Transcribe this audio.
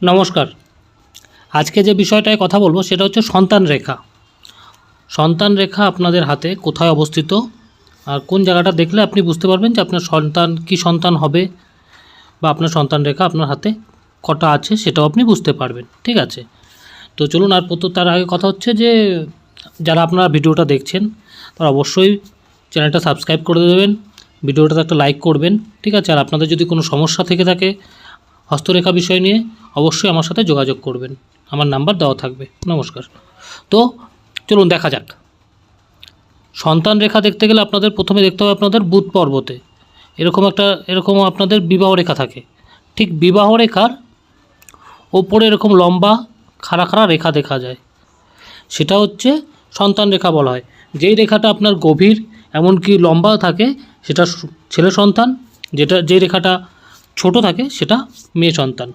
নমস্কার। আজকে যে বিষয়টায় কথা বলবো সেটা হচ্ছে সন্তান রেখা। সন্তান রেখা আপনাদের হাতে কোথায় অবস্থিত আর কোন জায়গাটা দেখলে আপনি বুঝতে পারবেন যে আপনার সন্তান কি সন্তান হবে বা আপনার সন্তান রেখা আপনার হাতে কটা আছে সেটাও আপনি বুঝতে পারবেন। ঠিক আছে, তো চলুন। আর তার আগে কথা হচ্ছে যে যারা আপনারা ভিডিওটা দেখছেন তারা অবশ্যই চ্যানেলটা সাবস্ক্রাইব করে দেবেন, ভিডিওটাতে একটা লাইক করবেন। ঠিক আছে, আর আপনাদের যদি কোনো সমস্যা থেকে থাকে হস্তরেখা বিষয় নিয়ে অবশ্যই আমার সাথে যোগাযোগ করবেন, আমার নাম্বার দেওয়া থাকবে। নমস্কার। তো চলুন দেখা যাক। সন্তান রেখা দেখতে গেলে আপনাদের প্রথমে দেখতে হবে আপনাদের বুধ পর্বতে এরকম আপনাদের বিবাহ রেখা থাকে। ঠিক বিবাহ রেখার ওপরে এরকম লম্বা খাড়া খাড়া রেখা দেখা যায়, সেটা হচ্ছে সন্তান রেখা বলা হয়। যেই রেখাটা আপনার গভীর এমনকি লম্বা থাকে সেটা ছেলে সন্তান, যেই রেখাটা ছোট থাকে সেটা মেয়ে সন্তান।